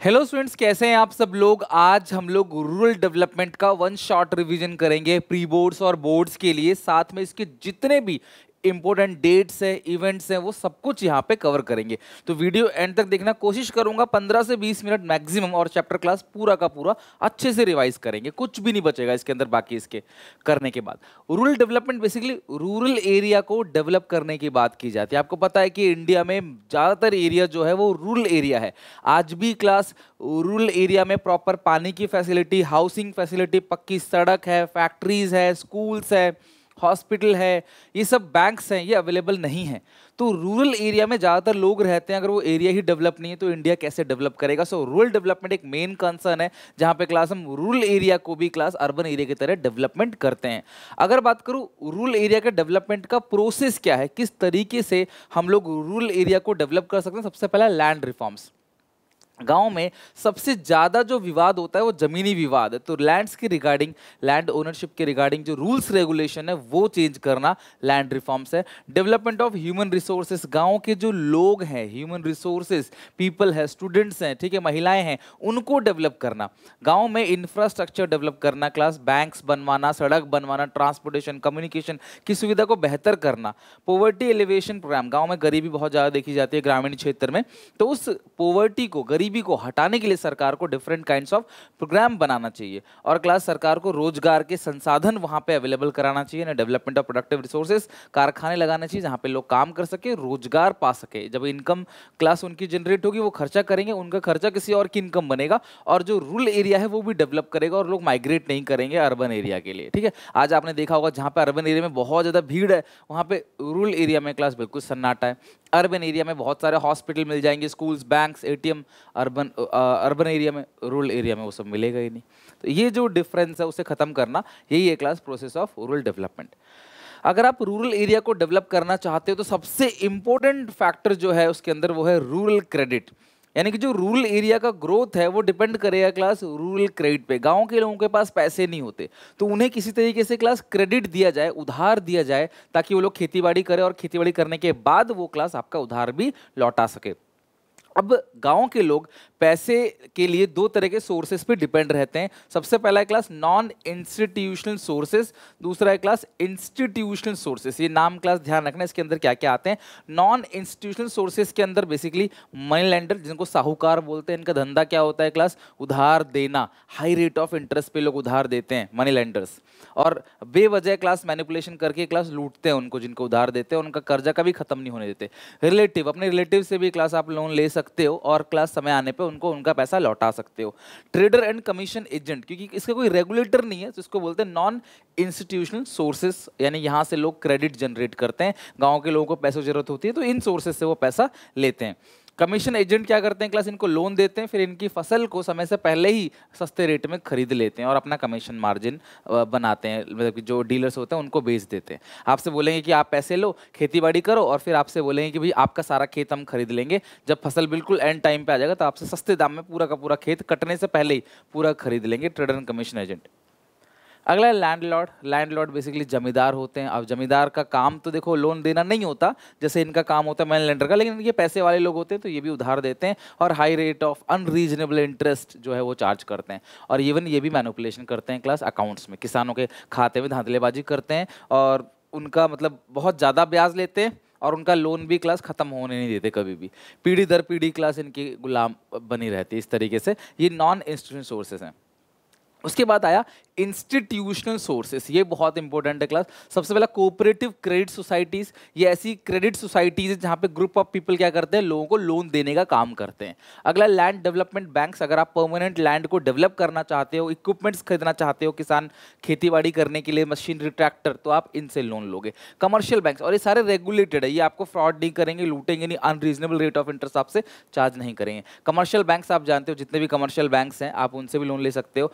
Hello students, कैसे हैं आप सब लोग। आज हम लोग रूरल डेवलपमेंट का वन शॉट रिवीजन करेंगे प्री बोर्ड्स और बोर्ड्स के लिए। साथ में इसके जितने भी इंपॉर्टेंट डेट्स हैं, इवेंट्स हैं, वो सब कुछ यहाँ पे कवर करेंगे। तो वीडियो एंड तक देखना, कोशिश करूंगा 15 से 20 मिनट मैक्सिमम, और चैप्टर क्लास पूरा का पूरा अच्छे से रिवाइज करेंगे, कुछ भी नहीं बचेगा इसके अंदर बाकी इसके करने के बाद। Rural development basically rural area को डेवलप करने की बात की जाती है। आपको पता है कि इंडिया में ज़्यादातर एरिया जो है वो रूरल एरिया है। आज भी क्लास रूरल एरिया में प्रॉपर पानी की फैसिलिटी, हाउसिंग फैसिलिटी, पक्की सड़क है, फैक्ट्रीज है, स्कूल्स है, हॉस्पिटल है, ये सब बैंक्स हैं, ये अवेलेबल नहीं है। तो रूरल एरिया में ज़्यादातर लोग रहते हैं। अगर वो एरिया ही डेवलप नहीं है तो इंडिया कैसे डेवलप करेगा। सो रूरल डेवलपमेंट एक मेन कंसर्न है, जहाँ पे क्लास हम रूरल एरिया को भी क्लास अर्बन एरिया की तरह डेवलपमेंट करते हैं। अगर बात करूँ रूरल एरिया के डेवलपमेंट का प्रोसेस क्या है, किस तरीके से हम लोग रूरल एरिया को डेवलप कर सकते हैं, सबसे पहला लैंड रिफॉर्म्स। गांव में सबसे ज़्यादा जो विवाद होता है वो ज़मीनी विवाद है। तो लैंड्स के रिगार्डिंग, लैंड ओनरशिप के रिगार्डिंग जो रूल्स रेगुलेशन है वो चेंज करना लैंड रिफॉर्म्स है। डेवलपमेंट ऑफ ह्यूमन रिसोर्सेज, गांव के जो लोग हैं, ह्यूमन रिसोर्सेज, पीपल है, स्टूडेंट्स हैं, ठीक है, महिलाएं हैं, उनको डेवलप करना। गाँव में इंफ्रास्ट्रक्चर डेवलप करना, क्लास बैंक्स बनवाना, सड़क बनवाना, ट्रांसपोर्टेशन, कम्युनिकेशन की सुविधा को बेहतर करना। पोवर्टी एलिवेशन प्रोग्राम, गाँव में गरीबी बहुत ज़्यादा देखी जाती है ग्रामीण क्षेत्र में, तो उस पोवर्टी को, गरीबी को हटाने के लिए सरकार को डिफरेंट काइंड्स ऑफ प्रोग्राम बनाना चाहिए। और क्लास सरकार को रोजगार के संसाधन वहां पे अवेलेबल कराना चाहिए ना। डेवलपमेंट ऑफ प्रोडक्टिव रिसोर्सेज, कारखाने लगाने चाहिए जहां पे लोग काम कर सके, रोजगार पा सके। जब इनकम क्लास उनकी जनरेट होगी, वो खर्चा करेंगे, उनका खर्चा किसी और की इनकम बनेगा, और जो रूरल एरिया है वो भी डेवलप करेगा, और लोग माइग्रेट नहीं करेंगे अर्बन एरिया के लिए। ठीक है, आज आपने देखा होगा जहां पे अर्बन एरिया में बहुत ज्यादा भीड़ है, वहां पे रूरल एरिया में क्लास बिल्कुल सन्नाटा है। अर्बन एरिया में बहुत सारे हॉस्पिटल मिल जाएंगे, schools, banks, ATM. Urban area में, रूरल एरिया में वो सब मिलेगा ही नहीं। तो ये जो डिफरेंस है उसे खत्म करना, यही है class process of rural development. अगर आप रूरल एरिया को डेवलप करना चाहते हो तो सबसे इंपॉर्टेंट फैक्टर जो है उसके अंदर वो है रूरल क्रेडिट। यानी कि जो रूरल एरिया का ग्रोथ है वो डिपेंड करेगा क्लास रूरल क्रेडिट पे। गांव के लोगों के पास पैसे नहीं होते, तो उन्हें किसी तरीके से क्लास क्रेडिट दिया जाए, उधार दिया जाए, ताकि वो लोग खेतीबाड़ी करें, और खेतीबाड़ी करने के बाद वो क्लास आपका उधार भी लौटा सके। अब गांव के लोग पैसे के लिए दो तरह के सोर्सेस पे डिपेंड रहते हैं। सबसे पहला है क्लास नॉन इंस्टीट्यूशनल सोर्सेस, दूसरा है क्लास इंस्टीट्यूशनल सोर्सेस। ये नाम क्लास ध्यान रखना, इसके अंदर क्या क्या आते हैं। नॉन इंस्टीट्यूशनल सोर्सेस के अंदर बेसिकली मनी लेंडर, जिनको साहूकार बोलते हैं, इनका धंधा क्या होता है क्लास, उधार देना। हाई रेट ऑफ इंटरेस्ट पे लोग उधार देते हैं, मनी लेंडर्स, और बेवजह क्लास मैनिपुलेशन करके क्लास लूटते हैं उनको, जिनको उधार देते हैं, उनका कर्जा कभी खत्म नहीं होने देते। रिलेटिव, अपने रिलेटिव से भी क्लास आप लोन ले सकते हो, और क्लास समय आने पे उनको उनका पैसा लौटा सकते हो। ट्रेडर एंड कमीशन एजेंट, क्योंकि इसका कोई रेगुलेटर नहीं है, तो इसको बोलते हैं नॉन इंस्टीट्यूशनल सोर्सेस। यानी यहाँ से लोग क्रेडिट जनरेट करते हैं, गाँव के लोगों को पैसों की जरूरत होती है तो इन सोर्सेस से वो पैसा लेते हैं। कमीशन एजेंट क्या करते हैं क्लास, इनको लोन देते हैं, फिर इनकी फसल को समय से पहले ही सस्ते रेट में खरीद लेते हैं और अपना कमीशन मार्जिन बनाते हैं। मतलब कि जो डीलर्स होते हैं उनको बेच देते हैं। आपसे बोलेंगे कि आप पैसे लो, खेतीबाड़ी करो, और फिर आपसे बोलेंगे कि भाई आपका सारा खेत हम खरीद लेंगे। जब फसल बिल्कुल एंड टाइम पे आ जाएगा तो आपसे सस्ते दाम में पूरा का पूरा खेत कटने से पहले ही पूरा खरीद लेंगे। Trader and commission agent. अगला है लैंडलॉर्ड। लैंडलॉर्ड बेसिकली जमींदार होते हैं। अब जमींदार का काम तो देखो लोन देना नहीं होता, जैसे इनका काम होता है मनी लेंडर का, लेकिन ये पैसे वाले लोग होते हैं तो ये भी उधार देते हैं, और high rate of unreasonable interest जो है वो चार्ज करते हैं। और इवन ये भी मैनिपुलेशन करते हैं क्लास अकाउंट्स में, किसानों के खाते में धांधलेबाजी करते हैं, और उनका मतलब बहुत ज़्यादा ब्याज लेते हैं, और उनका लोन भी क्लास खत्म होने नहीं देते कभी भी। पीढ़ी दर पीढ़ी क्लास इनकी गुलाम बनी रहती है। इस तरीके से ये नॉन इंस्टीट्यूशनल सोर्सेस हैं। उसके बाद आया इंस्टीट्यूशनल सोर्सेस। ये बहुत इंपॉर्टेंट है क्लास। सबसे पहला कोऑपरेटिव क्रेडिट सोसाइटीज। ये ऐसी क्रेडिट सोसाइटीज है जहां पे ग्रुप ऑफ पीपल क्या करते हैं, लोगों को लोन देने का काम करते हैं। अगला लैंड डेवलपमेंट बैंक्स। अगर आप परमानेंट लैंड को डेवलप करना चाहते हो, इक्विपमेंट्स खरीदना चाहते हो, किसान खेतीबाड़ी करने के लिए मशीनरी, ट्रैक्टर, तो आप इनसे लोन लोगे। कमर्शियल बैंक्स, और ये सारे रेगुलेटेड है, ये आपको फ्रॉड नहीं करेंगे, लूटेंगे नहीं, अनरीजनेबल रेट ऑफ इंटरेस्ट आपसे चार्ज नहीं करेंगे। कमर्शियल बैंक्स आप जानते हो, जितने भी कमर्शियल बैंक्स हैं आप उनसे भी लोन ले सकते हो।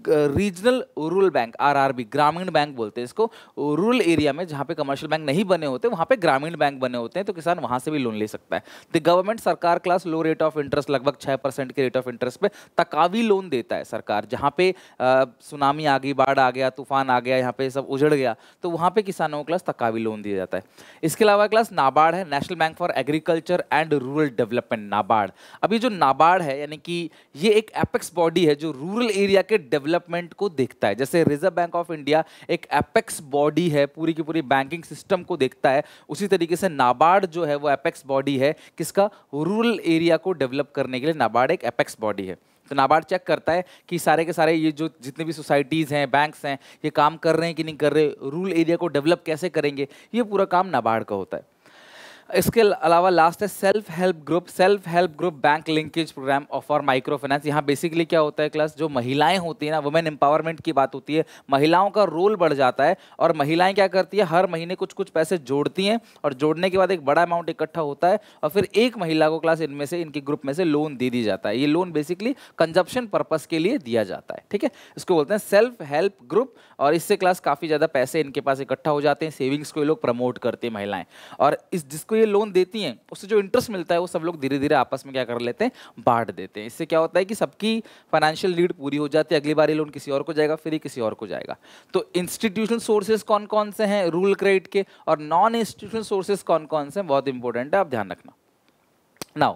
रीजनल रूरल बैंक, आरआरबी, ग्रामीण बैंक बोलते हैं इसको। रूरल एरिया में जहाँ पे कमर्शियल बैंक नहीं बने होते वहाँ पे ग्रामीण बैंक बने होते हैं, तो किसान वहाँ से भी लोन ले सकता है। द गवर्नमेंट, सरकार class low rate of interest, लगभग 6% के रेट ऑफ इंटरेस्ट पे तकावी लोन देता है सरकार। जहाँ पे सुनामी आ गई, बाढ़ आ गया, तूफान आ गया, यहाँ पे सब उजड़ गया, तो वहाँ पे किसानों को क्लास तकावी लोन दिया जाता है। इसके अलावा क्लास नाबार्ड है, national bank for agriculture and rural development, NABARD. अभी जो नाबार्ड है यानी कि ये एक एपेक्स बॉडी है जो रूरल एरिया के डेवलपमेंट को देखता है। जैसे रिजर्व बैंक ऑफ इंडिया एक एपेक्स बॉडी है, पूरी की पूरी बैंकिंग सिस्टम को देखता है, उसी तरीके से नाबार्ड जो है वो एपेक्स बॉडी है किसका, रूरल एरिया को डेवलप करने के लिए नाबार्ड एक एपेक्स बॉडी है। तो नाबार्ड चेक करता है कि सारे के सारे ये जो जितने भी सोसाइटीज़ हैं, बैंक्स हैं, ये काम कर रहे हैं कि नहीं कर रहे, रूरल एरिया को डेवलप कैसे करेंगे, ये पूरा काम नाबार्ड का होता है। इसके अलावा लास्ट है self help group bank linkage program for micro finance. यहाँ बेसिकली क्या होता है क्लास, जो महिलाएं होती है ना, वुमेन एम्पावरमेंट की बात होती है, महिलाओं का रोल बढ़ जाता है और महिलाएं क्या करती है, हर महीने कुछ कुछ पैसे जोड़ती हैं और जोड़ने के बाद एक बड़ा अमाउंट इकट्ठा होता है और फिर एक महिला को क्लास इनमें से, इनके ग्रुप में से लोन दे दी जाता है। ये लोन बेसिकली कंजप्शन पर्पस के लिए दिया जाता है, ठीक है। इसको बोलते हैं सेल्फ हेल्प ग्रुप और इससे क्लास काफ़ी ज़्यादा पैसे इनके पास इकट्ठा हो जाते हैं, सेविंग्स को ये लोग प्रमोट करते हैं महिलाएं, और इस जिसको ये लोन देती हैं उससे जो इंटरेस्ट मिलता है वो सब लोग धीरे धीरे आपस में क्या कर लेते हैं, बांट देते हैं। इससे क्या होता है कि सबकी फाइनेंशियल नीड पूरी हो जाती है, अगली बार ये लोन किसी और को जाएगा, फिर ये किसी और को जाएगा। तो इंस्टीट्यूशनल सोर्सेज कौन कौन से हैं रूरल क्रेडिट के, और नॉन इंस्टीट्यूशनल सोर्सेज कौन कौन से हैं, बहुत इंपॉर्टेंट है, आप ध्यान रखना। Now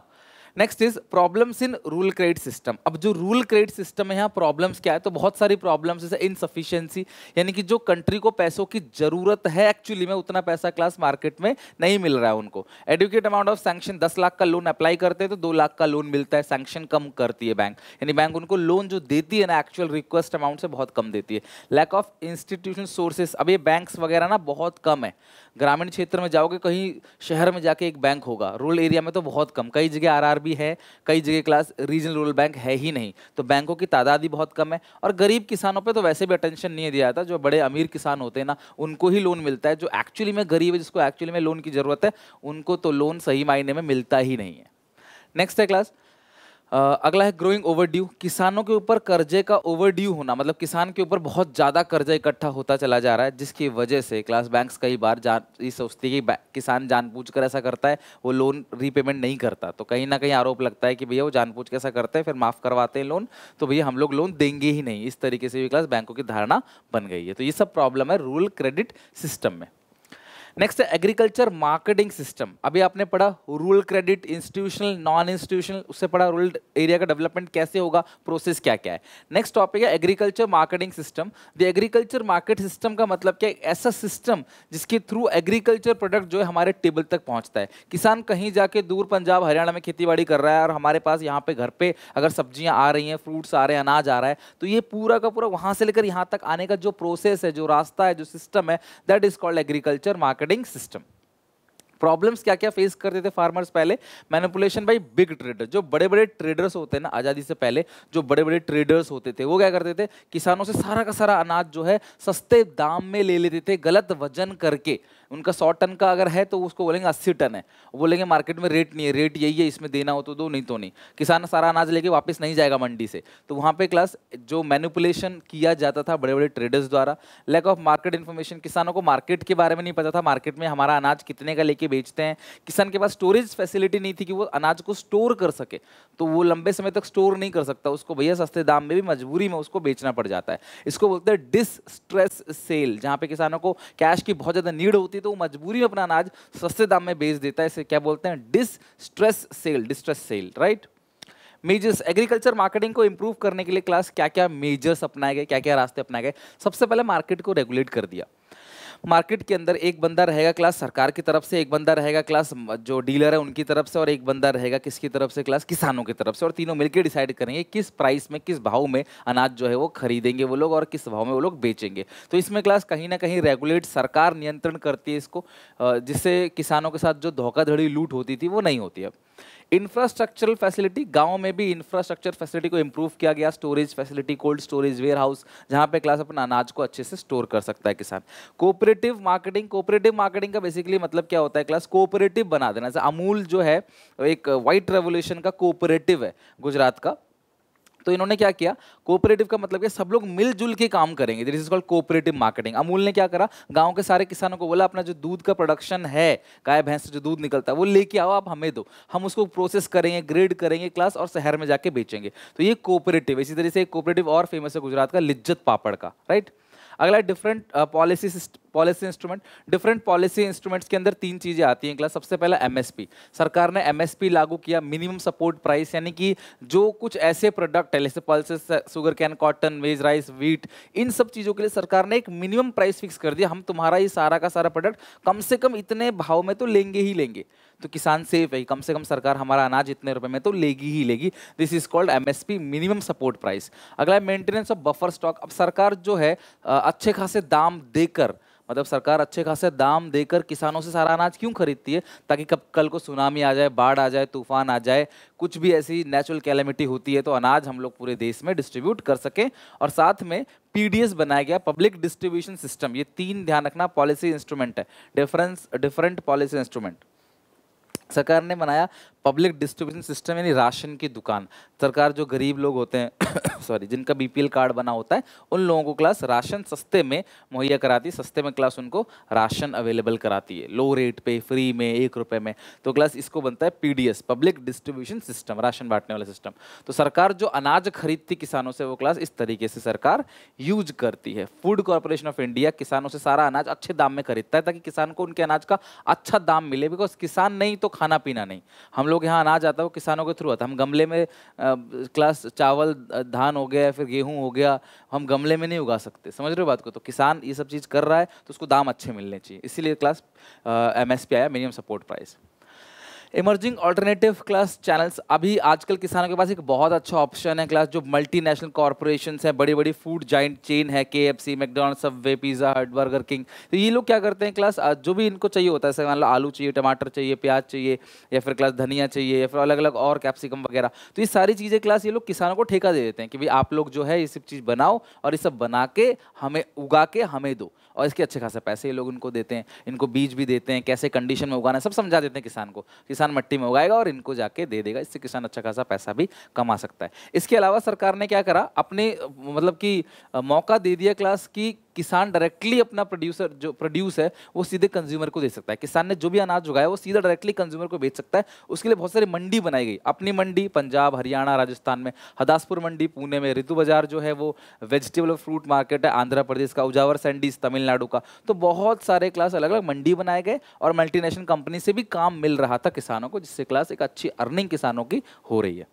next is problems in rural credit system. अब जो रूरल क्रेडिट सिस्टम है यहाँ प्रॉब्लम्स क्या है, तो बहुत सारी प्रॉब्लम्स जैसे इनसफिशिएंसी, यानी कि जो कंट्री को पैसों की जरूरत है एक्चुअली में उतना पैसा क्लास मार्केट में नहीं मिल रहा है उनको। Adequate amount of sanction, 10 lakh का लोन अप्लाई करते हैं तो 2 लाख का लोन मिलता है, सैंक्शन कम करती है बैंक, यानी बैंक उनको लोन जो देती है ना एक्चुअल रिक्वेस्ट अमाउंट से बहुत कम देती है। लैक ऑफ इंस्टीट्यूशन सोर्सेस, अब ये बैंक्स वगैरह ना बहुत कम है, ग्रामीण क्षेत्र में जाओगे कहीं शहर में जाके एक बैंक होगा, रूरल एरिया में तो बहुत कम, कई जगह आरआरबी है, कई जगह क्लास रीजनल रूरल बैंक है ही नहीं, तो बैंकों की तादाद ही बहुत कम है। और गरीब किसानों पे तो वैसे भी अटेंशन नहीं दिया जाता, जो बड़े अमीर किसान होते हैं ना उनको ही लोन मिलता है, जो एक्चुअली में गरीब है जिसको एक्चुअली में लोन की जरूरत है उनको तो लोन सही मायने में मिलता ही नहीं है। नेक्स्ट है क्लास अगला है ग्रोइंग ओवरड्यू, किसानों के ऊपर कर्जे का ओवरड्यू होना, मतलब किसान के ऊपर बहुत ज़्यादा कर्जा इकट्ठा होता चला जा रहा है, जिसकी वजह से क्लास बैंक्स कई बार ये सोचती है कि किसान जानबूझकर ऐसा करता है, वो लोन रीपेमेंट नहीं करता, तो कहीं ना कहीं आरोप लगता है कि भैया वो जानबूझ के ऐसा करते हैं, फिर माफ़ करवाते हैं लोन, तो भैया हम लोग लोन देंगे ही नहीं, इस तरीके से भी क्लास बैंकों की धारणा बन गई है। तो ये सब प्रॉब्लम है रूरल क्रेडिट सिस्टम में। नेक्स्ट है एग्रीकल्चर मार्केटिंग सिस्टम। अभी आपने पढ़ा rural credit, institutional, non institutional, उससे पढ़ा रूरल एरिया का डेवलपमेंट कैसे होगा, प्रोसेस क्या क्या है। नेक्स्ट टॉपिक है agriculture marketing system. The agriculture market system का मतलब क्या है, ऐसा सिस्टम जिसके थ्रू एग्रीकल्चर प्रोडक्ट जो है हमारे टेबल तक पहुंचता है। किसान कहीं जाके दूर पंजाब हरियाणा में खेती बाड़ी कर रहा है और हमारे पास यहाँ पे घर पे अगर सब्जियां आ रही हैं, फ्रूट्स आ रहे हैं, अनाज आ रहा है, तो ये पूरा का पूरा वहां से लेकर यहाँ तक आने का जो प्रोसेस है, जो रास्ता है, जो सिस्टम है, that is called agriculture marketing system. Problems क्या क्या फेस करते थे फार्मर्स पहले, मैनिपुलेशन बाय बिग ट्रेडर, जो बड़े बड़े ट्रेडर्स होते हैं ना, आज़ादी से पहले जो बड़े बड़े ट्रेडर्स होते थे वो क्या करते थे, किसानों से सारा का सारा अनाज जो है सस्ते दाम में ले लेते थे, गलत वजन करके। उनका 100 टन का अगर है तो उसको बोलेंगे 80 टन है, वो बोलेंगे मार्केट में रेट नहीं है, रेट यही है, इसमें देना हो तो दो, नहीं तो नहीं। किसान सारा अनाज लेके वापस नहीं जाएगा मंडी से, तो वहाँ पे क्लास जो मैनिपुलेशन किया जाता था बड़े बड़े ट्रेडर्स द्वारा। लैक ऑफ मार्केट इन्फॉर्मेशन, किसानों को मार्केट के बारे में नहीं पता था, मार्केट में हमारा अनाज कितने का लेके बेचते हैं। किसान के पास स्टोरेज फैसिलिटी नहीं थी कि वो अनाज को स्टोर कर सके, तो वो लंबे समय तक स्टोर नहीं कर सकता, उसको भैया सस्ते दाम में भी मजबूरी में उसको बेचना पड़ जाता है। इसको बोलते हैं डिस्ट्रेस सेल, जहाँ पे किसानों को कैश की बहुत ज़्यादा नीड होती है तो वो मजबूरी में अपना अनाज सस्ते दाम में बेच देता है, इसे क्या बोलते हैं, distress cell, right. Measures, agriculture marketing को इंप्रूव करने के लिए क्लास क्या क्या मेजर्स अपनाए गए, क्या क्या रास्ते अपनाए गए। सबसे पहले मार्केट को रेगुलेट कर दिया। मार्केट के अंदर एक बंदा रहेगा क्लास सरकार की तरफ से, एक बंदा रहेगा क्लास जो डीलर है उनकी तरफ से, और एक बंदा रहेगा किसकी तरफ से, क्लास किसानों की तरफ से, और तीनों मिलकर डिसाइड करेंगे किस प्राइस में, किस भाव में अनाज जो है वो खरीदेंगे वो लोग और किस भाव में वो लोग बेचेंगे। तो इसमें क्लास कहीं ना कहीं रेगुलेट सरकार नियंत्रण करती है इसको, जिससे किसानों के साथ जो धोखाधड़ी लूट होती थी वो नहीं होती है। इंफ्रास्ट्रक्चरल फैसिलिटी, गांव में भी इंफ्रास्ट्रक्चर फैसिलिटी को इंप्रूव किया गया, storage facility, cold storage, warehouse, जहां पे क्लास अपना अनाज को अच्छे से स्टोर कर सकता है किसान। कोऑपरेटिव मार्केटिंग, कोऑपरेटिव मार्केटिंग का बेसिकली मतलब क्या होता है क्लास, कोऑपरेटिव बना देना। जैसे अमूल जो है एक व्हाइट रेवोल्यूशन का कोऑपरेटिव है गुजरात का, तो इन्होंने क्या किया, कोऑपरेटिव का मतलब है सब लोग मिलजुल के काम करेंगे, this is called cooperative marketing. Amul ने क्या करा, गांव के सारे किसानों को बोला अपना जो दूध का प्रोडक्शन है, गाय भैंस से जो दूध निकलता है वो लेके आओ, आप हमें दो, हम उसको प्रोसेस करेंगे, ग्रेड करेंगे क्लास, और शहर में जाके बेचेंगे। तो ये कोऑपरेटिव। इसी तरह से एक कोऑपरेटिव और फेमस है गुजरात का, लिज्जत पापड़ का, राइट। अगला different policy instrument. Different policy instruments के अंदर तीन चीजें आती हैं क्लास। सबसे पहला एमएसपी, सरकार ने एमएसपी लागू किया, मिनिमम सपोर्ट प्राइस, यानी कि जो कुछ ऐसे प्रोडक्ट है जैसे pulses, sugar cane, cotton, maize rice, wheat, इन सब चीजों के लिए सरकार ने एक मिनिमम प्राइस फिक्स कर दिया, हम तुम्हारा ये सारा का सारा प्रोडक्ट कम से कम इतने भाव में तो लेंगे ही लेंगे। तो किसान सेफ है, कम से कम सरकार हमारा अनाज इतने रुपए में तो लेगी ही लेगी। This is called MSP, minimum support price. अगला है मेंटेनेंस ऑफ बफर स्टॉक। अब सरकार जो है अच्छे खासे दाम देकर, मतलब सरकार अच्छे खासे दाम देकर किसानों से सारा अनाज क्यों खरीदती है, ताकि कब कल को सुनामी आ जाए, बाढ़ आ जाए, तूफान आ जाए, कुछ भी ऐसी नेचुरल कैलेमिटी होती है तो अनाज हम लोग पूरे देश में डिस्ट्रीब्यूट कर सकें। और साथ में पीडीएस बनाया गया, पब्लिक डिस्ट्रीब्यूशन सिस्टम। ये तीन ध्यान रखना, पॉलिसी इंस्ट्रूमेंट है, डिफरेंट पॉलिसी इंस्ट्रूमेंट। सरकार ने बनाया पब्लिक डिस्ट्रीब्यूशन सिस्टम, यानी राशन की दुकान। सरकार जो गरीब लोग होते हैं सॉरी, जिनका बीपीएल कार्ड बना होता है, उन लोगों को क्लास राशन सस्ते में मुहैया कराती है, सस्ते में क्लास उनको राशन अवेलेबल कराती है, लो रेट पे, फ्री में, 1 रुपए में। तो क्लास इसको बनता है PDS, public distribution system, ration बांटने वाला सिस्टम। तो सरकार जो अनाज खरीदती किसानों से, वो क्लास इस तरीके से सरकार यूज करती है। फूड कॉर्पोरेशन ऑफ इंडिया किसानों से सारा अनाज अच्छे दाम में खरीदता है, ताकि किसान को उनके अनाज का अच्छा दाम मिले, बिकॉज किसान नहीं तो खाना पीना नहीं। हम लोग यहाँ अनाज आता है वो किसानों के थ्रू आता है। हम गमले में क्लास चावल, धान हो गया, फिर गेहूं हो गया, हम गमले में नहीं उगा सकते, समझ रहे हो बात को। तो किसान ये सब चीज़ कर रहा है तो उसको दाम अच्छे मिलने चाहिए, इसीलिए क्लास एमएसपी आया, minimum support price. Emerging alternative class channels. अभी आजकल किसानों के पास एक बहुत अच्छा ऑप्शन है क्लास, जो मल्टीनेशनल कॉर्पोरेशंस हैं, बड़ी बड़ी फूड जाइंट चेन है, केएफसी, मैकडॉनल्ड्स, सबवे, पिज़्ज़ा हट, बर्गर किंग। तो ये लोग क्या करते हैं क्लास, जो भी इनको चाहिए होता है, जैसे मान लो आलू चाहिए, टमाटर चाहिए, प्याज चाहिए, या फिर क्लास धनिया चाहिए, या फिर अलग अलग और कैप्सिकम वगैरह, तो ये सारी चीज़ें क्लास ये लोग किसानों को ठेका दे देते हैं कि भाई आप लोग जो है ये सब चीज़ बनाओ और ये सब बना के हमें उगा के हमें दो, और इसके अच्छे खासे पैसे ये लोग इनको देते हैं, इनको बीज भी देते हैं, कैसे कंडीशन में उगाना है सब समझा देते हैं किसान को। किसान मट्टी में उगाएगा और इनको जाके दे देगा, इससे किसान अच्छा खासा पैसा भी कमा सकता है। इसके अलावा सरकार ने क्या करा, अपने मतलब कि मौका दे दिया क्लास की किसान डायरेक्टली अपना जो प्रोड्यूस है वो सीधे कंज्यूमर को दे सकता है। किसान ने जो भी अनाज उगाया वो सीधा डायरेक्टली कंज्यूमर को बेच सकता है। उसके लिए बहुत सारी मंडी बनाई गई, अपनी मंडी पंजाब, हरियाणा, राजस्थान में, हदासपुर मंडी पुणे में, ऋतु बाजार जो है वो वेजिटेबल और फ्रूट मार्केट है आंध्र प्रदेश का, उजावर सैंडीज तमिलनाडु का। तो बहुत सारे क्लास अलग अलग मंडी बनाए गए और मल्टीनेशनल कंपनी से भी काम मिल रहा था किसानों को, जिससे क्लास एक अच्छी अर्निंग किसानों की हो रही है।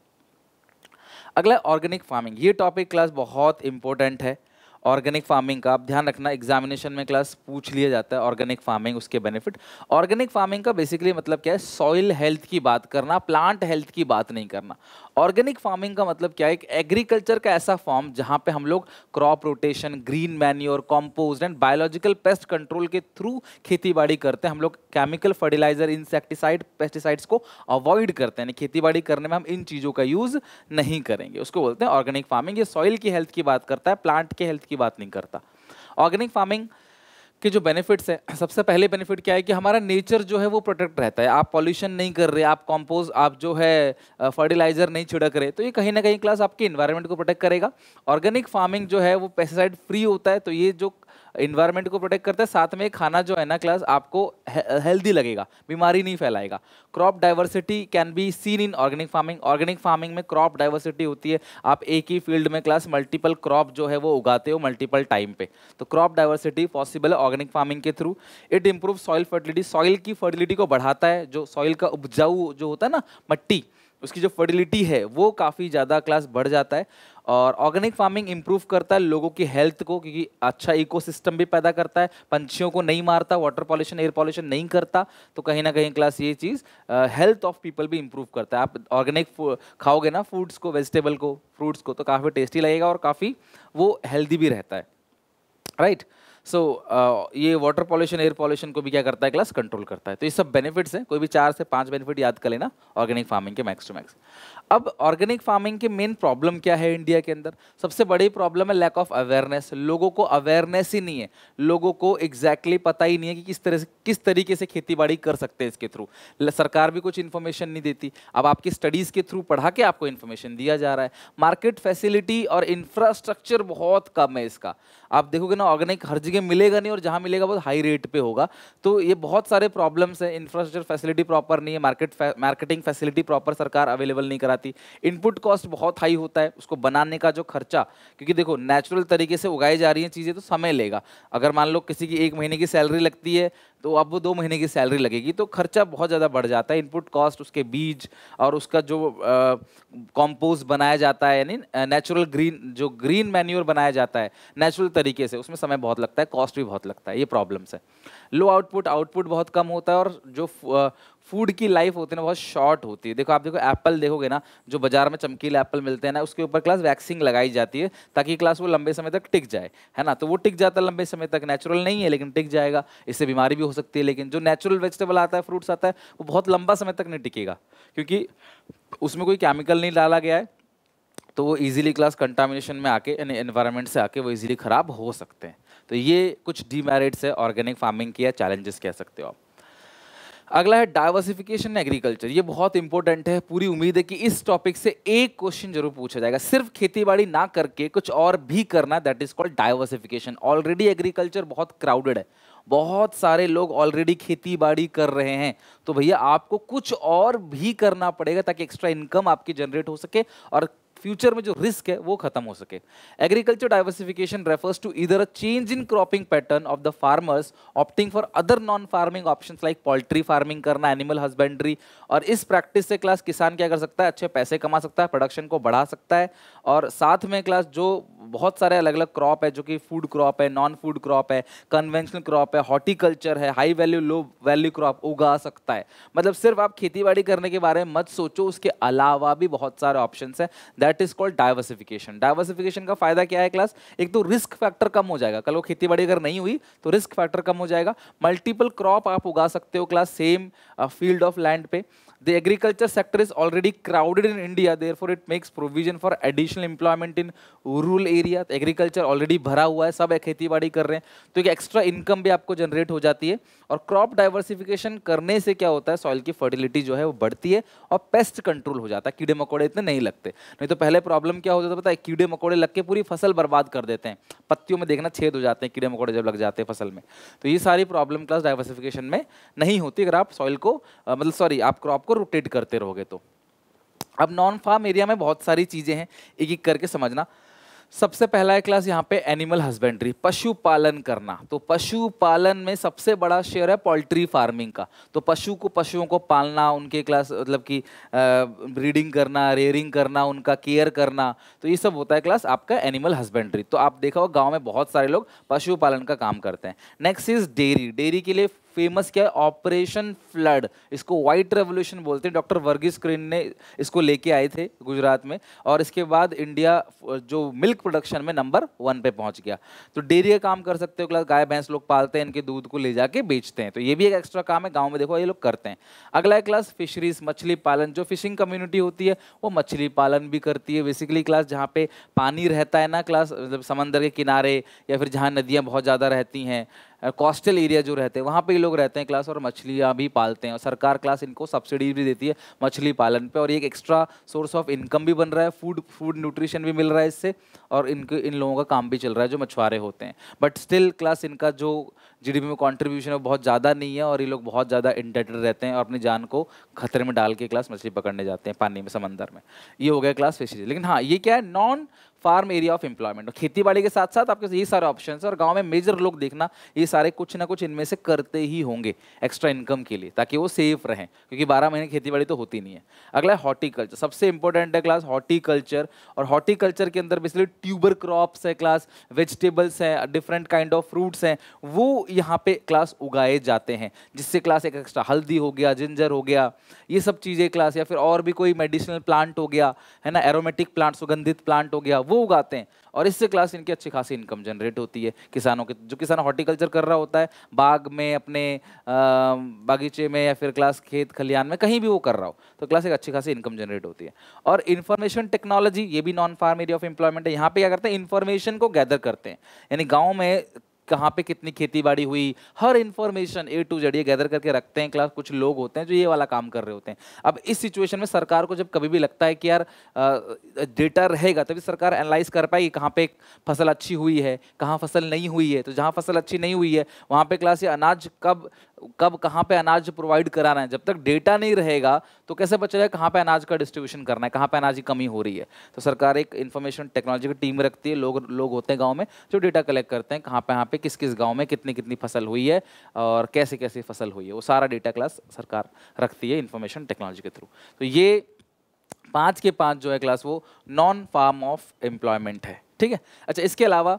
अगला ऑर्गेनिक फार्मिंग। ये टॉपिक क्लास बहुत इंपॉर्टेंट है। ऑर्गेनिक फार्मिंग का आप ध्यान रखना, एग्जामिनेशन में क्लास पूछ लिया जाता है ऑर्गेनिक फार्मिंग, उसके बेनिफिट। ऑर्गेनिक फार्मिंग का बेसिकली मतलब क्या है, सॉइल हेल्थ की बात करना, प्लांट हेल्थ की बात नहीं करना। ऑर्गेनिक फार्मिंग का मतलब क्या है, एक एग्रीकल्चर का ऐसा फॉर्म जहां पे हम लोग crop rotation, green manure, compost and biological pest control के थ्रू खेती बाड़ी करते हैं। हम लोग केमिकल फर्टिलाइजर, इंसेक्टिसाइड, पेस्टिसाइड्स को अवॉइड करते हैं, खेती बाड़ी करने में हम इन चीज़ों का यूज नहीं करेंगे, उसको बोलते हैं ऑर्गेनिक फार्मिंग। ये सॉइल की हेल्थ की बात करता है, प्लांट के हेल्थ की बात नहीं करता। ऑर्गेनिक फार्मिंग के जो बेनिफिट्स है, सबसे पहले बेनिफिट क्या है कि हमारा नेचर जो है वो प्रोटेक्ट रहता है। आप पॉल्यूशन नहीं कर रहे, आप कंपोज, आप जो है फर्टिलाइजर नहीं छिड़क रहे, तो ये कहीं ना कहीं क्लास आपके इन्वायरमेंट को प्रोटेक्ट करेगा। ऑर्गेनिक फार्मिंग जो है वो पेस्टिसाइड फ्री होता है, तो ये जो इन्वायरमेंट को प्रोटेक्ट करता है, साथ में खाना जो है ना क्लास आपको हेल्दी लगेगा, बीमारी नहीं फैलाएगा। Crop diversity can be seen in organic farming. Organic farming में क्रॉप डाइवर्सिटी होती है, आप एक ही फील्ड में क्लास मल्टीपल क्रॉप जो है वो उगाते हो मल्टीपल टाइम पे, तो क्रॉप डाइवर्सिटी पॉसिबल है ऑर्गेनिक फार्मिंग के through. It improve soil fertility, soil की फर्टिलिटी को बढ़ाता है, जो सॉइल का उपजाऊ जो होता है ना मट्टी, उसकी जो फर्टिलिटी है वो काफ़ी ज़्यादा क्लास बढ़ जाता है। और ऑर्गेनिक फार्मिंग इंप्रूव करता है लोगों की हेल्थ को, क्योंकि अच्छा इकोसिस्टम भी पैदा करता है, पंछियों को नहीं मारता, वाटर पॉल्यूशन, एयर पॉल्यूशन नहीं करता, तो कहीं ना कहीं क्लास ये चीज़ हेल्थ ऑफ पीपल भी इंप्रूव करता है। आप ऑर्गेनिक खाओगे ना फूड्स को, वेजिटेबल को, फ्रूट्स को, तो काफ़ी टेस्टी लगेगा और काफ़ी वो हेल्दी भी रहता है, राइट। सो ये वाटर पॉल्यूशन, एयर पॉल्यूशन को भी क्या करता है क्लास, कंट्रोल करता है। तो ये सब बेनिफिट्स हैं, कोई भी 4 से 5 बेनिफिट याद कर लेना ऑर्गेनिक फार्मिंग के मैक्स टू मैक्स। अब ऑर्गेनिक फार्मिंग के मेन प्रॉब्लम क्या है इंडिया के अंदर? सबसे बड़ी प्रॉब्लम है लैक ऑफ अवेयरनेस। लोगों को अवेयरनेस ही नहीं है, लोगों को एग्जैक्टली पता ही नहीं है कि किस तरीके से खेती बाड़ी कर सकते हैं इसके थ्रू। सरकार भी कुछ इन्फॉर्मेशन नहीं देती, अब आपकी स्टडीज के थ्रू पढ़ा के आपको इन्फॉर्मेशन दिया जा रहा है। मार्केट फैसिलिटी और इंफ्रास्ट्रक्चर बहुत कम है इसका। आप देखोगे ना, ऑर्गेनिक हर जगह मिलेगा नहीं, और जहां मिलेगा बहुत हाई रेट पे होगा। तो ये बहुत सारे प्रॉब्लम्स हैं। इंफ्रास्ट्रक्चर फैसिलिटी प्रॉपर नहीं है, मार्केटिंग फैसिलिटी प्रॉपर सरकार अवेलेबल नहीं कराती। इनपुट कॉस्ट बहुत हाई होता है, उसको बनाने का जो खर्चा, क्योंकि देखो नेचुरल तरीके से उगाई जा रही हैं चीज़ें तो समय लेगा। अगर मान लो किसी की 1 महीने की सैलरी लगती है तो अब वो 2 महीने की सैलरी लगेगी, तो खर्चा बहुत ज़्यादा बढ़ जाता है। इनपुट कॉस्ट, उसके बीज और उसका जो कॉम्पोस्ट बनाया जाता है, यानी नेचुरल ग्रीन मैन्योर बनाया जाता है नेचुरल तरीके से, उसमें समय बहुत लगता है, कॉस्ट भी बहुत लगता है। ये प्रॉब्लम्स है। लो आउटपुट बहुत कम होता है, और जो फूड की लाइफ होती है ना बहुत शॉर्ट होती है। देखो आप देखो एप्पल देखोगे ना, जो बाजार में चमकीले एप्पल मिलते हैं ना, उसके ऊपर क्लास वैक्सीन लगाई जाती है ताकि क्लास वो लंबे समय तक टिक जाए, है ना। तो वो टिक जाता है लंबे समय तक, नेचुरल नहीं है लेकिन टिक जाएगा। इससे बीमारी भी हो सकती है, लेकिन जो नेचुरल वेजिटेबल आता है, फ्रूट्स आता है, वो बहुत लंबा समय तक नहीं टिकेगा, क्योंकि उसमें कोई केमिकल नहीं डाला गया है। तो वो इजीली क्लास कंटामिनेशन में आके, यानी एनवायरनमेंट से आके वो इजीली खराब हो सकते हैं। तो ये कुछ डीमेरिट्स है ऑर्गेनिक फार्मिंग की, या चैलेंजेस कह सकते हो आप। अगला है डाइवर्सिफिकेशन एग्रीकल्चर। ये बहुत इंपॉर्टेंट है, पूरी उम्मीद है कि इस टॉपिक से एक क्वेश्चन जरूर पूछा जाएगा। सिर्फ खेतीबाड़ी ना करके कुछ और भी करना, that is called diversification. Already agriculture बहुत क्राउडेड है, बहुत सारे लोग ऑलरेडी खेती बाड़ी कर रहे हैं, तो भैया आपको कुछ और भी करना पड़ेगा ताकि एक्स्ट्रा इनकम आपकी जनरेट हो सके और फ्यूचर में जो रिस्क है वो खत्म हो सके। Agriculture diversification refers to either a change in cropping pattern of the farmers opting for other non farming options like poultry farming करना, एनिमल हस्बेंड्री। और इस प्रैक्टिस से क्लास किसान क्या कर सकता है, अच्छे पैसे कमा सकता है, प्रोडक्शन को बढ़ा सकता है, और साथ में क्लास जो बहुत सारे अलग अलग क्रॉप है, जो कि फूड क्रॉप है, नॉन फूड क्रॉप है, कन्वेंशनल क्रॉप है, हॉर्टिकल्चर है, high value low value crop उगा सकता है। मतलब सिर्फ आप खेतीबाड़ी करने के बारे में मत सोचो, उसके अलावा भी बहुत सारे ऑप्शंस हैं, that is called diversification. Diversification का फायदा क्या है क्लास? एक तो रिस्क फैक्टर कम हो जाएगा, कल वो खेतीबाड़ी अगर नहीं हुई तो रिस्क फैक्टर कम हो जाएगा। मल्टीपल क्रॉप आप उगा सकते हो class same field of land पे। The agriculture sector is already crowded in India, therefore it makes provision for additional employment in rural area। Agriculture already भरा हुआ है, सब खेती बाड़ी कर रहे हैं, तो एक एक्स्ट्रा इनकम भी आपको जनरेट हो जाती है। और क्रॉप डाइवर्सिफिकेशन करने से क्या होता है, सॉइल की फर्टिलिटी जो है वो बढ़ती है और पेस्ट कंट्रोल हो जाता है, कीड़े मकोड़े इतने नहीं लगते। नहीं तो पहले प्रॉब्लम क्या होता था पता है, कीड़े मकोड़े लग के पूरी फसल बर्बाद कर देते हैं, पत्तियों में देखना छेद हो जाते हैं कीड़े मकोड़े जब लग जाते हैं फसल में। तो ये सारी प्रॉब्लम क्लास डाइवर्सिफिकेशन में नहीं होती अगर आप सॉइल को मतलब सॉरी आप क्रॉप को रोटेट करते रहोगे तो। अब नॉन फार्म एरिया में बहुत सारी चीजें हैं, एक एक करके समझना। सबसे पहला है क्लास यहाँ पे एनिमल हस्बेंड्री, पशुपालन करना। तो पशुपालन में सबसे बड़ा शेयर है पोल्ट्री फार्मिंग का। तो पशुओं को पालना, उनके क्लास मतलब कि ब्रीडिंग करना, रेयरिंग करना, उनका केयर करना, तो ये सब होता है क्लास आपका एनिमल हस्बेंड्री। तो आप देखा हो गाँव में बहुत सारे लोग पशुपालन का काम करते हैं। Next is dairy. डेयरी के लिए फेमस क्या है, ऑपरेशन फ्लड, इसको व्हाइट रेवोल्यूशन बोलते हैं। डॉक्टर वर्गीस कुरियन ने इसको लेके आए थे गुजरात में, और इसके बाद इंडिया जो मिल्क प्रोडक्शन में नंबर 1 पे पहुंच गया। तो डेयरी का काम कर सकते हो क्लास, गाय भैंस लोग पालते हैं, इनके दूध को ले जाके बेचते हैं, तो ये भी एक एक्स्ट्रा काम है, गाँव में देखो ये लोग करते हैं। अगला है क्लास फिशरीज, मछली पालन। जो फिशिंग कम्युनिटी होती है वो मछली पालन भी करती है। बेसिकली क्लास जहाँ पे पानी रहता है ना क्लास, मतलब समंदर के किनारे या फिर जहाँ नदियाँ बहुत ज़्यादा रहती हैं, कोस्टल एरिया जो रहते हैं वहाँ पे ये लोग रहते हैं क्लास, और मछलियाँ भी पालते हैं, और सरकार क्लास इनको सब्सिडी भी देती है मछली पालन पे, और ये एक एक्स्ट्रा सोर्स ऑफ इनकम भी बन रहा है, फूड न्यूट्रिशन भी मिल रहा है इससे, और इन लोगों का काम भी चल रहा है जो मछुआरे होते हैं। बट स्टिल क्लास इनका जो जीडीपी में कंट्रीब्यूशन है वो बहुत ज़्यादा नहीं है, और ये लोग बहुत ज़्यादा इंडेटेड रहते हैं और अपनी जान को खतरे में डाल के क्लास मछली पकड़ने जाते हैं पानी में, समंदर में। ये हो गया क्लास फिशरीज। लेकिन हाँ, ये क्या है, non farm area of employment. खेती बाड़ी के साथ साथ आपके ये सारे ऑप्शंस हैं, और गांव में मेजर लोग देखना ये सारे कुछ ना कुछ इनमें से करते ही होंगे एक्स्ट्रा इनकम के लिए, ताकि वो सेफ रहें, क्योंकि 12 महीने खेती बाड़ी तो होती नहीं है। अगला है हॉर्टिकल्चर, सबसे इंपॉर्टेंट है क्लास हॉर्टिकल्चर। और हॉर्टिकल्चर के अंदर बेसिकली ट्यूबर क्रॉप्स है क्लास, वेजिटेबल्स हैं, डिफरेंट काइंड ऑफ फ्रूट्स हैं, वो यहाँ पे क्लास उगाए जाते हैं, जिससे क्लास एक एक्स्ट्रा हल्दी हो गया, जिंजर हो गया, ये सब चीज़ें क्लास, या फिर और भी कोई मेडिसिनल प्लांट हो गया, है ना, एरोमेटिक प्लांट, सुगंधित प्लांट हो गया, वो उगाते हैं और इससे क्लास इनकी अच्छी खासी इनकम जनरेट होती है किसानों के। जो किसान हॉर्टिकल्चर कर रहा होता है, बाग में, अपने बागीचे में, या फिर क्लास खेत खलियान में, कहीं भी वो कर रहा हो, तो क्लास एक अच्छी खासी इनकम जनरेट होती है। और इन्फॉर्मेशन टेक्नोलॉजी, ये भी non farm area of employment है। यहाँ पे क्या करते हैं, इन्फॉर्मेशन को गैदर करते हैं, यानी गाँव में कहाँ पे कितनी खेती बाड़ी हुई, हर इन्फॉर्मेशन A to Z ये गैदर करके रखते हैं क्लास। कुछ लोग होते हैं जो ये वाला काम कर रहे होते हैं। अब इस सिचुएशन में सरकार को जब कभी भी लगता है कि यार डेटा रहेगा तभी सरकार एनालाइज कर पाएगी कहाँ पे फसल अच्छी हुई है, कहाँ फसल नहीं हुई है। तो जहाँ फसल अच्छी नहीं हुई है वहाँ पे क्लास ये अनाज कब कब कहाँ पे अनाज प्रोवाइड कराना है, जब तक डेटा नहीं रहेगा तो कैसे पता चलेगा कहाँ पे अनाज का डिस्ट्रीब्यूशन करना है, कहाँ पे अनाज की कमी हो रही है। तो सरकार एक इन्फॉर्मेशन टेक्नोलॉजी की टीम रखती है, लोग होते हैं गांव में जो डेटा कलेक्ट करते हैं कहाँ पे किस किस गांव में कितनी कितनी फसल हुई है और कैसे कैसे फसल हुई है, वो सारा डेटा क्लास सरकार रखती है इन्फॉर्मेशन टेक्नोलॉजी के थ्रू। तो ये 5 के 5 जो है क्लास वो नॉन फार्म ऑफ एम्प्लॉयमेंट है, ठीक है। अच्छा, इसके अलावा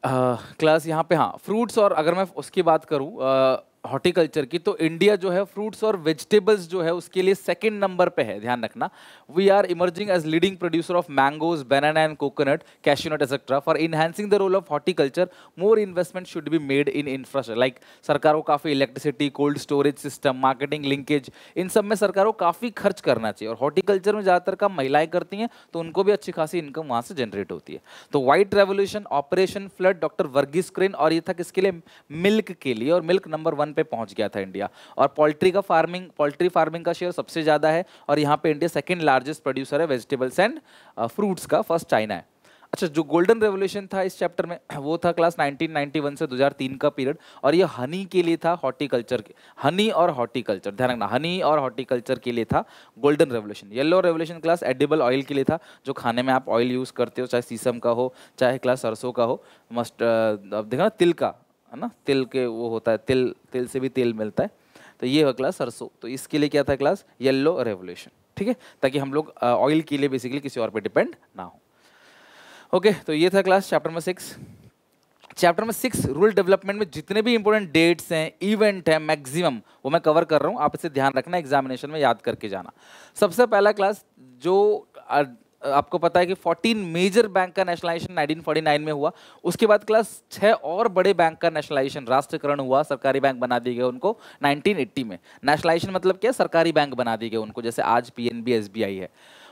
क्लास यहाँ पे, हाँ, फ्रूट्स, और अगर मैं उसकी बात करूँ हॉर्टिकल्चर की, तो इंडिया जो है फ्रूट्स और वेजिटेबल्स जो है उसके लिए सेकंड नंबर पे है, ध्यान रखना। We are emerging as leading producer of mangoes, banana and coconut, cashew nut etcetera. For enhancing the role of horticulture more investment should be made in infrastructure. Like सरकार को काफ़ी electricity, cold storage system, marketing linkage, इन सब में सरकार को काफ़ी खर्च करना चाहिए। और हॉर्टिकल्चर में ज़्यादातर काम महिलाएं करती हैं, तो उनको भी अच्छी खासी इनकम वहाँ से जनरेट होती है। तो white revolution, operation flood, doctor Verghese Kurien, और ये था किसके लिए, मिल्क के लिए, और मिल्क नंबर 1 पे पहुंच गया था इंडिया। और पोल्ट्री फार्मिंग का शेयर सबसे ज्यादा है, और यहाँ पे इंडिया सेकंड लार्जेस्ट प्रोड्यूसर है वेजिटेबल्स एंड फ्रूट्स का, फर्स्ट चाइना है। अच्छा, जो गोल्डन रेवोल्यूशन था इस चैप्टर में वो था क्लास 1991 से 2003 का पीरियड, और ये हनी के लिए था, हॉर्टिकल्चर के, हनी और हॉर्टिकल्चर, ध्यान रखना, हनी और हॉर्टिकल्चर के लिए था golden revolution. Yellow revolution class edible oil के लिए था, जो खाने में आप ऑयल यूज करते हो, चाहे सीसम का हो चाहे क्लास सरसों का हो, मस्ट अब देखना तिल का है ना, तिल के वो होता है, तिल से भी तेल मिलता है, तो ये है क्लास सरसों। तो इसके लिए क्या था क्लास, येलो रेवोल्यूशन, ठीक है, ताकि हम लोग ऑयल के लिए बेसिकली किसी और पे डिपेंड ना हो। ओके, तो ये था क्लास चैप्टर में 6। चैप्टर में 6 रूरल डेवलपमेंट में जितने भी इंपॉर्टेंट डेट्स हैं, इवेंट हैं, मैक्सिमम वो मैं कवर कर रहा हूँ, आप इसे ध्यान रखना, एग्जामिनेशन में याद करके जाना। सबसे पहला क्लास जो आपको पता है कि 14 मेजर बैंक का नेशनलाइजेशन 1949 में हुआ। उसके बाद क्लास 6 और बड़े बैंक का नेशनलाइजेशन, राष्ट्रीयकरण हुआ, सरकारी बैंक बना दिए गए उनको 1980 में। नेशनलाइजेशन मतलब क्या, सरकारी बैंक बना दिए गए उनको, जैसे आज पीएनबी, एसबीआई है।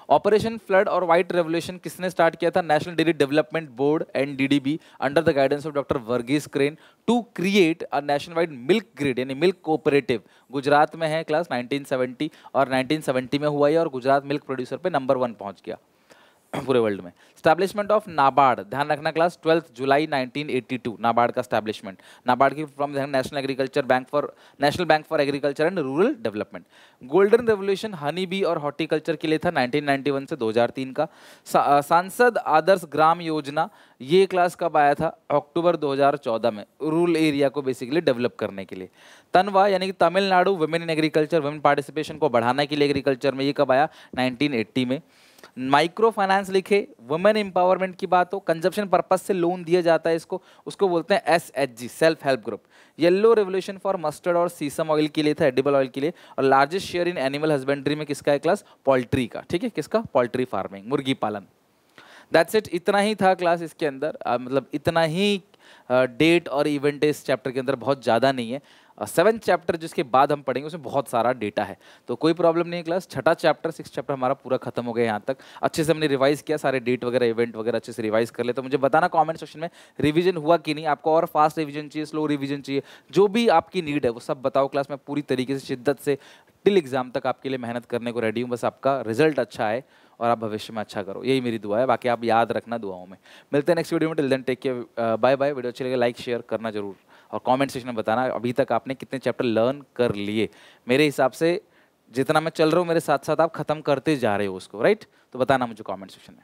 ऑपरेशन फ्लड और व्हाइट रेवोल्यूशन किसने स्टार्ट किया था, national dairy development board NDDB under the guidance of doctor Verghese Kurien to create a national wide milk grid यानी मिल्क कोऑपरेटिव। गुजरात में है क्लास 1970, और 1970 में हुआ है, और गुजरात मिल्क प्रोड्यूसर पे नंबर 1 पहुंच गया पूरे वर्ल्ड में। स्टैब्लिशमेंट ऑफ नाबार्ड, ध्यान रखना क्लास 12 जुलाई 1982 नाबार्ड का स्टैब्लिशमेंट। नाबार्ड की from national bank for agriculture and rural development. Golden revolution honey bee और हॉर्टिकल्चर के लिए था 1991 से 2003 का। सांसद आदर्श ग्राम योजना, ये क्लास कब आया था, अक्टूबर 2014 में, रूरल एरिया को बेसिकली डेवलप करने के लिए। तनवा यानी कि Tamil Nadu women in agriculture, women participation को बढ़ाने के लिए एग्रीकल्चर में, ये कब आया, 1980 में। माइक्रो फाइनेंस लिखे, वुमेन एम्पावरमेंट की बात हो, कंजप्शन पर्पज से लोन दिया जाता है इसको, उसको बोलते हैं SHG, self help group. Yellow revolution for mustard और सीसम ऑयल के लिए था, एडिबल ऑयल के लिए। और largest share in animal husbandry में किसका है क्लास, पोल्ट्री का, ठीक है, किसका, पोल्ट्री फार्मिंग, मुर्गी पालन। दैट्स इट, इतना ही था क्लास इसके अंदर, मतलब इतना ही डेट और इवेंट इस चैप्टर के अंदर, बहुत ज़्यादा नहीं है। 7th चैप्टर जिसके बाद हम पढ़ेंगे उसमें बहुत सारा डेटा है, तो कोई प्रॉब्लम नहीं है क्लास। छठा चैप्टर 6 चैप्टर हमारा पूरा खत्म हो गया यहाँ तक। अच्छे से हमने रिवाइज किया, सारे डेट वगैरह इवेंट वगैरह अच्छे से रिवाइज कर ले। तो मुझे बताना कमेंट सेक्शन में रिवीजन हुआ कि नहीं, आपको और फास्ट रिवीजन चाहिए, स्लो रिवीजन चाहिए, जो भी आपकी नीड है वो सब बताओ क्लास। मैं पूरी तरीके से शिद्दत से टिल एग्जाम तक आपके लिए मेहनत करने को रेडी हूँ। बस आपका रिजल्ट अच्छा आए और आप भविष्य में अच्छा करो, यही मेरी दुआ है। बाकी आप याद रखना दुआओं में। मिलते हैं नेक्स्ट वीडियो में, till then take care, bye bye. Video अच्छी लगे लाइक शेयर करना जरूर, और कमेंट सेक्शन में बताना अभी तक आपने कितने चैप्टर लर्न कर लिए। मेरे हिसाब से जितना मैं चल रहा हूँ मेरे साथ साथ आप खत्म करते जा रहे हो उसको, राइट? तो बताना मुझे कमेंट सेक्शन में।